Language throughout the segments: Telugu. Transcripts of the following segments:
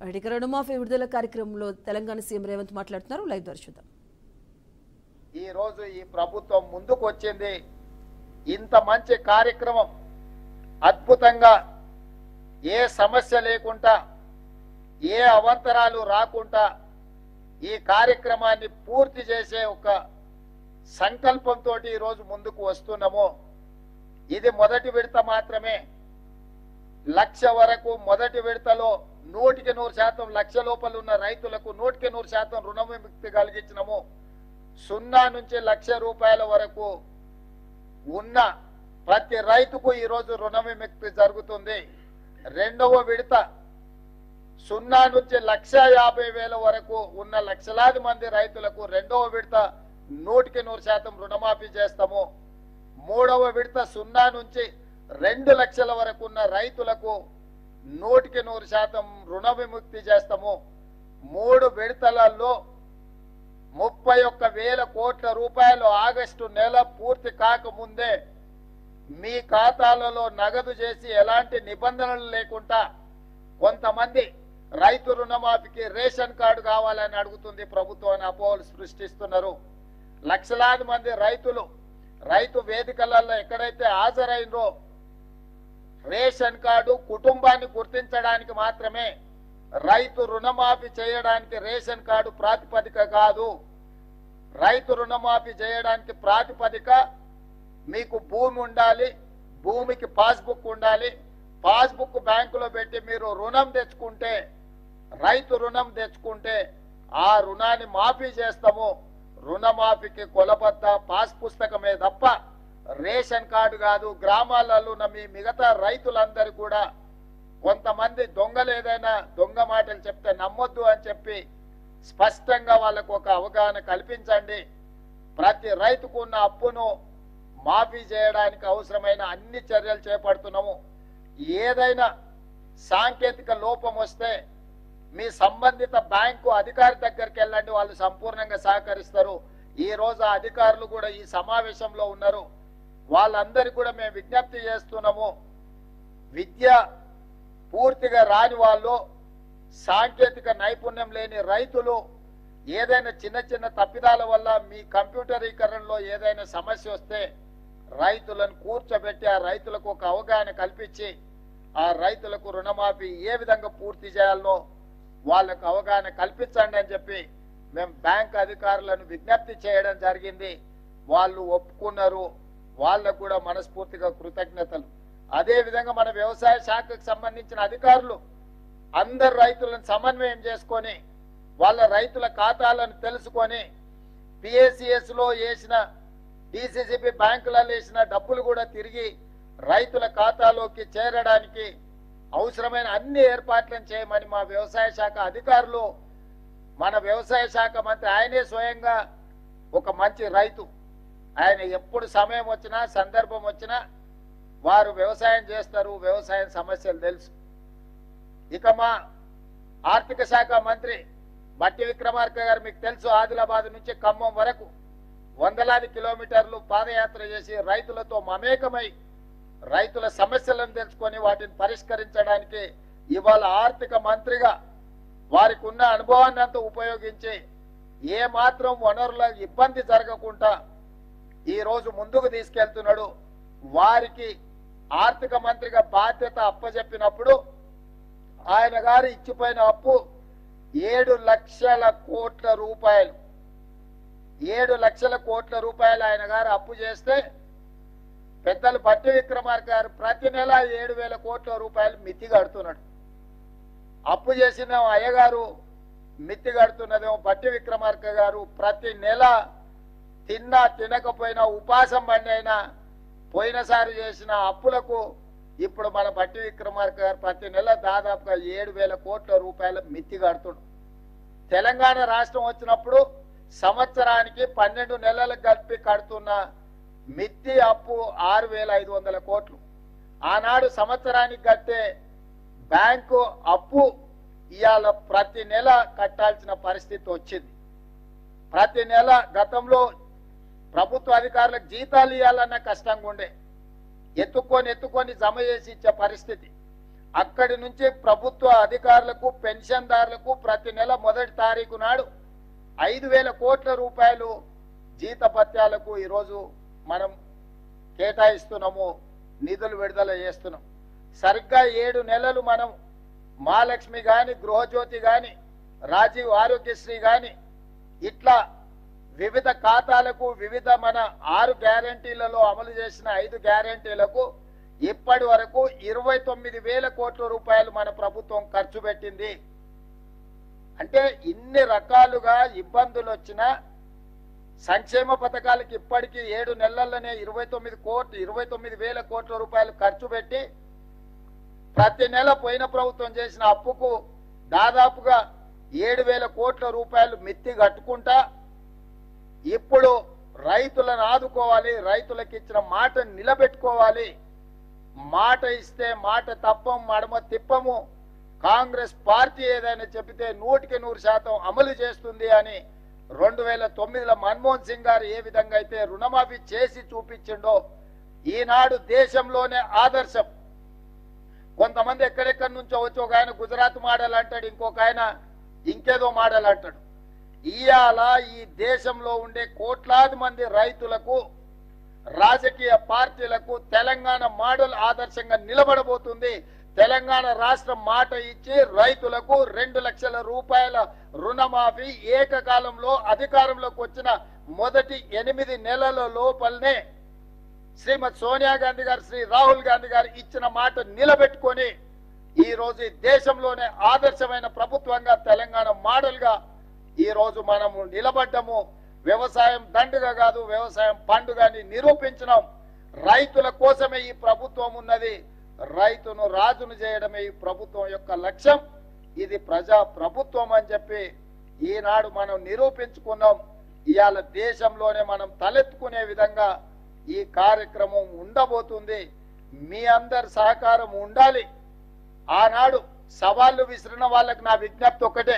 ఇక రుణమాఫీ విడుదల కార్యక్రమంలో తెలంగాణ సీఎం రేవంత్ మాట్లాడుతున్నారు. లైవ్ ద్వారా చూద్దాం. ఈ రోజు ఈ ప్రభుత్వం ముందుకు వచ్చింది. ఇంత మంచి కార్యక్రమం అద్భుతంగా ఏ సమస్య లేకుండా ఏ అవంతరాలు రాకుండా ఈ కార్యక్రమాన్ని పూర్తి చేసే ఒక సంకల్పంతో ఈ రోజు ముందుకు వస్తున్నాము. ఇది మొదటి విడత మాత్రమే. 1,00,000 వరకు మొదటి విడతలో 100% లక్ష లోపల ఉన్న రైతులకు 100% రుణ విముక్తి కలిగించినము. 0 నుంచి 1,00,000 రూపాయల వరకు ఉన్న ప్రతి రైతుకు ఈ రోజు రుణ విముక్తి జరుగుతుంది. రెండవ విడత 0 నుంచి 1,50,000 వరకు ఉన్న లక్షలాది మంది రైతులకు రెండవ విడత 100% రుణమాఫీ చేస్తాము. మూడవ విడత 0 నుంచి 2 లక్షల వరకు ఉన్న రైతులకు 100% రుణ విముక్తి చేస్తాము. 3 విడతలలో 31,000 కోట్ల రూపాయలు ఆగస్టు నెల పూర్తి కాకముందే మీ ఖాతాలలో నగదు చేసి ఎలాంటి నిబంధనలు లేకుండా కొంతమంది రైతు రుణమాఫీకి రేషన్ కార్డు కావాలని అడుగుతుంది ప్రభుత్వాన్ని అపోహలు సృష్టిస్తున్నారు. లక్షలాది మంది రైతులు రైతు వేదికలలో ఎక్కడైతే హాజరైనరో రేషన్ కార్డు కుటుంబాన్ని గుర్తించడానికి మాత్రమే, రైతు రుణమాఫీ చేయడానికి రేషన్ కార్డు ప్రాతిపదిక కాదు. రైతు రుణమాఫీ చేయడానికి ప్రాతిపదిక మీకు భూమి ఉండాలి, భూమికి పాస్బుక్ ఉండాలి. పాస్బుక్ బ్యాంకులో పెట్టి మీరు రుణం తెచ్చుకుంటే, రైతు రుణం తెచ్చుకుంటే ఆ రుణాన్ని మాఫీ చేస్తాము. రుణమాఫీకి కొలబద్ద పాస్ పుస్తకమే తప్ప రేషన్ కార్డు కాదు. గ్రామాలలో ఉన్న మీ మిగతా రైతులందరూ కూడా కొంతమంది దొంగలు ఏదైనా దొంగ మాటలు చెప్తే నమ్మొద్దు అని చెప్పి స్పష్టంగా వాళ్ళకు ఒక అవగాహన కల్పించండి. ప్రతి రైతుకు ఉన్న అప్పును మాఫీ చేయడానికి అవసరమైన అన్ని చర్యలు చేపడుతున్నాము. ఏదైనా సాంకేతిక లోపం వస్తే మీ సంబంధిత బ్యాంకు అధికారి దగ్గరికి వెళ్ళండి, వాళ్ళు సంపూర్ణంగా సహకరిస్తారు. ఈ రోజు ఆ అధికారులు కూడా ఈ సమావేశంలో ఉన్నారు. వాళ్ళందరికీ కూడా మేము విజ్ఞప్తి చేస్తున్నాము. విద్య పూర్తిగా రాని వాళ్ళు, సాంకేతిక నైపుణ్యం లేని రైతులు ఏదైనా చిన్న చిన్న తప్పిదాల వల్ల మీ కంప్యూటరీకరణలో ఏదైనా సమస్య వస్తే రైతులను కూర్చోబెట్టి ఆ రైతులకు ఒక అవగాహన కల్పించి ఆ రైతులకు రుణమాఫీ ఏ విధంగా పూర్తి చేయాలనో వాళ్ళకు అవగాహన కల్పించండి అని చెప్పి మేము బ్యాంక్ అధికారులను విజ్ఞప్తి చేయడం జరిగింది. వాళ్ళు ఒప్పుకున్నారు. వాళ్ళకు కూడా మనస్ఫూర్తిగా కృతజ్ఞతలు. అదే విధంగా మన వ్యవసాయ శాఖకు సంబంధించిన అధికారులు అందరు రైతులను సమన్వయం చేసుకొని వాళ్ళ రైతుల ఖాతాలను తెలుసుకొని పిఏసిఎస్ లో వేసిన డిసిసిబి బ్యాంకులలో వేసిన డబ్బులు కూడా తిరిగి రైతుల ఖాతాలోకి చేరడానికి అవసరమైన అన్ని ఏర్పాట్లను చేయమని మా వ్యవసాయ శాఖ అధికారులు, మన వ్యవసాయ శాఖ మంత్రి ఆయనే స్వయంగా ఒక మంచి రైతు. ఆయన ఎప్పుడు సమయం వచ్చినా సందర్భం వచ్చినా వారు వ్యవసాయం చేస్తారు. వ్యవసాయం సమస్యలు తెలుసు. ఇక మా ఆర్థిక శాఖ మంత్రి బట్టి విక్రమార్క గారు మీకు తెలుసు, ఆదిలాబాద్ నుంచి ఖమ్మం వరకు వందలాది కిలోమీటర్లు పాదయాత్ర చేసి రైతులతో మమేకమై రైతుల సమస్యలను తెలుసుకొని వాటిని పరిష్కరించడానికి ఇవాళ ఆర్థిక మంత్రిగా వారికి ఉన్న అనుభవాన్ని అంతా ఉపయోగించి ఏ మాత్రం వనరుల ఇబ్బంది జరగకుండా ఈ రోజు ముందుకు తీసుకెళ్తున్నాడు. వారికి ఆర్థిక మంత్రిగా బాధ్యత అప్పచెప్పినప్పుడు ఆయన గారు ఇచ్చిపోయిన అప్పు 7 లక్షల కోట్ల రూపాయలు. 7 లక్షల కోట్ల రూపాయలు ఆయన గారు అప్పు చేస్తే పెద్దలు బట్టి విక్రమార్క గారు ప్రతి నెల 7,000 కోట్ల రూపాయలు మిత్తి కడుతున్నాడు. అప్పు చేసిన అయ్యగారు మిత్తి కడుతున్నదేమో బట్టి విక్రమార్క గారు. ప్రతి నెల తిన్నా తినకపోయినా ఉపాసం బండి అయినా పోయినసారి చేసిన అప్పులకు ఇప్పుడు మన బట్టి విక్రమార్క గారు ప్రతి నెల దాదాపుగా 7,000 కోట్ల రూపాయల మిత్తి కడుతున్నాడు. తెలంగాణ రాష్ట్రం వచ్చినప్పుడు సంవత్సరానికి 12 నెలలకు కలిపి కడుతున్న మిత్తి అప్పు 6,500 కోట్లు. ఆనాడు సంవత్సరానికి కట్టే బ్యాంకు అప్పు ఇవాళ ప్రతి నెల కట్టాల్సిన పరిస్థితి వచ్చింది. ప్రతి నెల గతంలో ప్రభుత్వ అధికారులకు జీతాలు ఇవ్వాలన్న కష్టంగా ఉండే, ఎత్తుకొని జమ చేసి ఇచ్చే పరిస్థితి. అక్కడి నుంచి ప్రభుత్వ అధికారులకు పెన్షన్దారులకు ప్రతి నెల మొదటి తారీఖు నాడు 5,000 కోట్ల రూపాయలు జీతభత్యాలకు ఈరోజు మనం కేటాయిస్తున్నాము, నిధులు విడుదల చేస్తున్నాం. సరిగ్గా 7 నెలలు మనం మహాలక్ష్మి గాని, గృహజ్యోతి గాని, రాజీవ్ ఆరోగ్యశ్రీ గాని ఇట్లా వివిధ ఖాతాలకు వివిధ మన 6 గ్యారంటీలలో అమలు చేసిన 5 గ్యారంటీలకు ఇప్పటి వరకు 29,000 కోట్ల రూపాయలు మన ప్రభుత్వం ఖర్చు పెట్టింది. అంటే ఇన్ని రకాలుగా ఇబ్బందులు వచ్చినా సంక్షేమ పథకాలకు ఇప్పటికీ 7 నెలల్లోనే 29,000 కోట్ల రూపాయలు ఖర్చు పెట్టి ప్రతి నెల పోయిన ప్రభుత్వం చేసిన అప్పుకు దాదాపుగా 7,000 కోట్ల రూపాయలు మిత్తి కట్టుకుంటా ఇప్పుడు రైతులను ఆదుకోవాలి, రైతులకు ఇచ్చిన మాట నిలబెట్టుకోవాలి, మాట ఇస్తే మాట తప్పం మడమ తిప్పము, కాంగ్రెస్ పార్టీ ఏదైనా చెబితే 100% అమలు చేస్తుంది అని 2009లో మన్మోహన్ సింగ్ గారు ఏ విధంగా అయితే రుణమాఫీ చేసి చూపించిండో ఈనాడు దేశంలోనే ఆదర్శం. కొంతమంది ఎక్కడెక్కడి నుంచో వచ్చి ఒక ఆయన గుజరాత్ మోడల్ అంటాడు, ఇంకొక ఆయన ఇంకేదో మోడల్ అంటాడు. ఇవాళ ఈ దేశంలో ఉండే కోట్లాది మంది రైతులకు, రాజకీయ పార్టీలకు తెలంగాణ మోడల్ ఆదర్శంగా నిలబడబోతుంది. తెలంగాణ రాష్ట్రం మాట ఇచ్చి రైతులకు 2 లక్షల రూపాయల రుణమాఫీ ఏకకాలంలో అధికారంలోకి వచ్చిన మొదటి 8 నెలల లోపలనే శ్రీమతి సోనియా గాంధీ గారు, శ్రీ రాహుల్ గాంధీ గారు ఇచ్చిన మాట నిలబెట్టుకొని ఈ రోజు దేశంలోనే ఆదర్శమైన ప్రభుత్వంగా తెలంగాణ మోడల్ గా ఈ రోజు మనము నిలబడ్డము. వ్యవసాయం దండుగా కాదు, వ్యవసాయం పండుగని నిరూపించినాం. రైతుల కోసమే ఈ ప్రభుత్వం ఉన్నది, రైతును రాజును చేయడమే ఈ ప్రభుత్వం యొక్క లక్ష్యం. ఇది ప్రజా ప్రభుత్వం అని చెప్పి ఈనాడు మనం నిరూపించుకున్నాం. ఇవాళ దేశంలోనే మనం తలెత్తుకునే విధంగా ఈ కార్యక్రమం ఉండబోతుంది. మీ అందరి సహకారం ఉండాలి. ఆనాడు సవాళ్లు విసిరిన వాళ్ళకి నా విజ్ఞప్తి ఒకటే,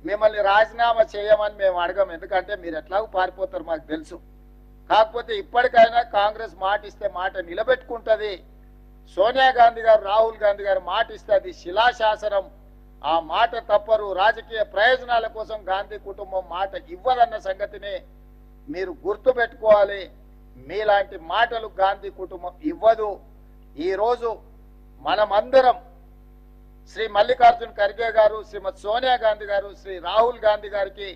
మిమ్మల్ని రాజీనామా చేయమని మేము అడగం, ఎందుకంటే మీరు ఎట్లాగో పారిపోతారు మాకు తెలుసు. కాకపోతే ఇప్పటికైనా కాంగ్రెస్ మాట ఇస్తే మాట నిలబెట్టుకుంటది. సోనియా గాంధీ గారు, రాహుల్ గాంధీ గారు మాట ఇస్తే అది శిలాశాసనం, ఆ మాట తప్పరు. రాజకీయ ప్రయోజనాల కోసం గాంధీ కుటుంబం మాట ఇవ్వదన్న సంగతిని మీరు గుర్తు పెట్టుకోవాలి. మీలాంటి మాటలు గాంధీ కుటుంబం ఇవ్వదు. ఈరోజు మనమందరం శ్రీ మల్లికార్జున్ ఖర్గే గారు, శ్రీమతి సోనియా గాంధీ గారు, శ్రీ రాహుల్ గాంధీ గారికి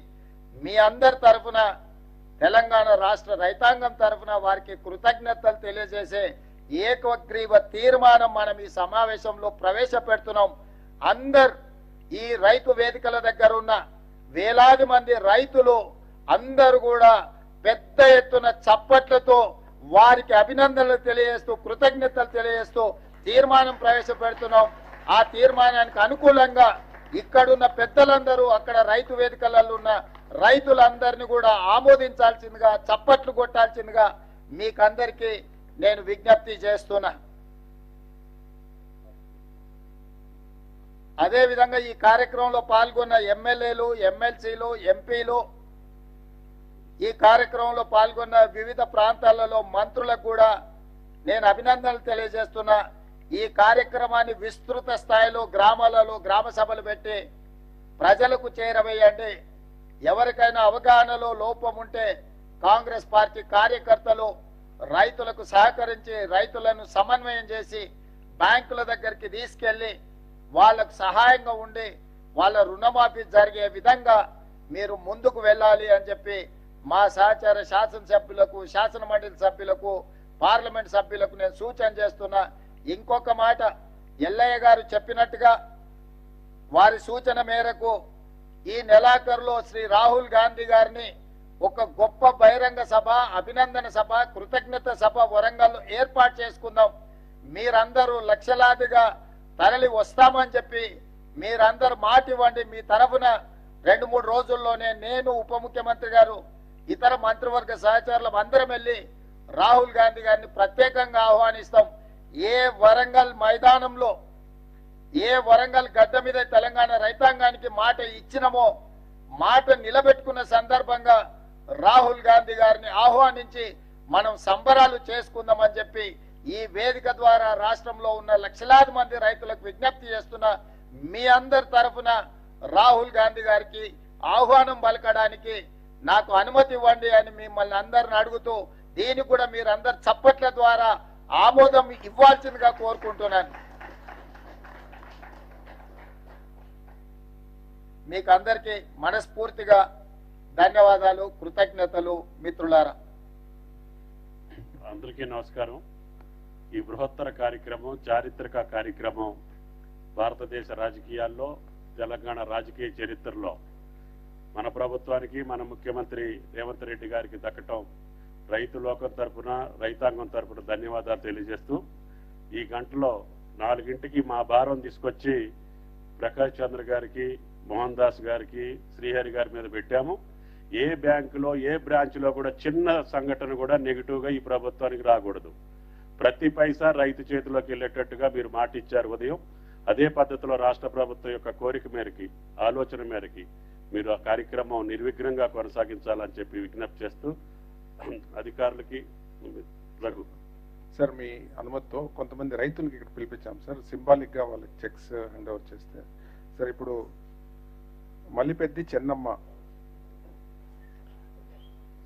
మీ అందరి తరఫున, తెలంగాణ రాష్ట్ర రైతాంగం తరఫున వారికి కృతజ్ఞతలు తెలియజేసే ఏకగ్రీవ తీర్మానం మనం ఈ సమావేశంలో ప్రవేశపెడుతున్నాం. అందరు ఈ రైతు వేదికల దగ్గర ఉన్న వేలాది మంది రైతులు అందరూ కూడా పెద్ద ఎత్తున చప్పట్లతో వారికి అభినందనలు తెలియజేస్తూ, కృతజ్ఞతలు తెలియజేస్తూ తీర్మానం ప్రవేశపెడుతున్నాం. ఆ తీర్మానానికి అనుకూలంగా ఇక్కడున్న పెద్దలందరూ, అక్కడ రైతు వేదికలలో ఉన్న రైతులందరినీ కూడా ఆమోదించాల్సిందిగా, చప్పట్లు కొట్టాల్సిందిగా మీకందరికీ నేను విజ్ఞప్తి చేస్తున్నా. అదేవిధంగా ఈ కార్యక్రమంలో పాల్గొన్న ఎమ్మెల్యేలు, ఎమ్మెల్సీలు, ఎంపీలు, ఈ కార్యక్రమంలో పాల్గొన్న వివిధ ప్రాంతాలలో మంత్రులకు కూడా నేను అభినందనలు తెలియజేస్తున్నా. ఈ కార్యక్రమాన్ని విస్తృత స్థాయిలో గ్రామాలలో గ్రామ సభలు పెట్టి ప్రజలకు చేరవేయండి. ఎవరికైనా అవగాహనలో లోపం ఉంటే కాంగ్రెస్ పార్టీ కార్యకర్తలు రైతులకు సహకరించి, రైతులను సమన్వయం చేసి బ్యాంకుల దగ్గరికి తీసుకెళ్లి వాళ్ళకు సహాయంగా ఉండి వాళ్ళ రుణమాఫీ జరిగే విధంగా మీరు ముందుకు వెళ్ళాలి అని చెప్పి మా సహచార శాసనసభ్యులకు, శాసన మండలి సభ్యులకు, పార్లమెంట్ సభ్యులకు నేను సూచన చేస్తున్నా. ఇంకొక మాట, ఎల్లయ్య గారు చెప్పినట్టుగా వారి సూచన మేరకు ఈ నెలాఖరులో శ్రీ రాహుల్ గాంధీ గారిని ఒక గొప్ప బహిరంగ సభ, అభినందన సభ, కృతజ్ఞత సభ వరంగల్లో ఏర్పాటు చేసుకుందాం. మీరందరూ లక్షలాదిగా తరలి వస్తామని చెప్పి మీరందరూ మాట ఇవ్వండి. మీ తరఫున 2-3 రోజుల్లోనే నేను, ఉప ముఖ్యమంత్రి గారు, ఇతర మంత్రివర్గ సహచరులు అందరం వెళ్ళి రాహుల్ గాంధీ గారిని ప్రత్యేకంగా ఆహ్వానిస్తాం. ఏ వరంగల్ మైదానంలో, ఏ వరంగల్ గడ్డ మీద తెలంగాణ రైతాంగానికి మాట ఇచ్చినమో మాట నిలబెట్టుకున్న సందర్భంగా రాహుల్ గాంధీ గారిని ఆహ్వానించి మనం సంబరాలు చేసుకుందామని చెప్పి ఈ వేదిక ద్వారా రాష్ట్రంలో ఉన్న లక్షలాది మంది రైతులకు విజ్ఞప్తి చేస్తున్న మీ అందరి తరఫున రాహుల్ గాంధీ గారికి ఆహ్వానం పలకడానికి నాకు అనుమతి ఇవ్వండి అని మిమ్మల్ని అందరిని అడుగుతూ దీనికి కూడా మీరందరు చప్పట్ల ద్వారా ఆమోదం ఇవ్వాల్సిందిగా కోరుకుంటున్నాను. మీకు అందరికీ మనస్ఫూర్తిగా ధన్యవాదాలు, కృతజ్ఞతలు మిత్రులారా. అందరికీ నమస్కారం. ఈ బృహత్తర కార్యక్రమం, చారిత్రక కార్యక్రమం భారతదేశ రాజకీయాల్లో, తెలంగాణ రాజకీయ చరిత్రలో మన ప్రభుత్వానికి, మన ముఖ్యమంత్రి రేవంత్ రెడ్డి గారికి దక్కటం రైతు లోకం తరఫున, రైతాంగం తరఫున ధన్యవాదాలు తెలియజేస్తూ, ఈ గంటలో 4ంటికి మా భారం తీసుకొచ్చి ప్రకాష్ చంద్ర గారికి, మోహన్ దాస్ గారికి, శ్రీహరి గారి మీద పెట్టాము. ఏ బ్యాంకులో, ఏ బ్రాంచ్లో కూడా చిన్న సంఘటన కూడా నెగిటివ్గా ఈ ప్రభుత్వానికి రాకూడదు. ప్రతి పైసా రైతు చేతిలోకి వెళ్ళేటట్టుగా మీరు మాట ఇచ్చారు ఉదయం. అదే పద్ధతిలో రాష్ట్ర ప్రభుత్వం యొక్క కోరిక మేరకి, ఆలోచన మేరకి మీరు ఆ కార్యక్రమం నిర్విఘ్నంగా కొనసాగించాలని చెప్పి విజ్ఞప్తి చేస్తూ అధికారులకి రఘు సార్ మీ అనుమతితో కొంతమంది రైతులకి ఇక్కడ పిలిపించాం సార్, సింబాలిక్ గా వాళ్ళకి చెక్స్ హ్యాండ్ ఓవర్ చేస్తే. సార్ ఇప్పుడు మల్లిపెద్ది చెన్నమ్మ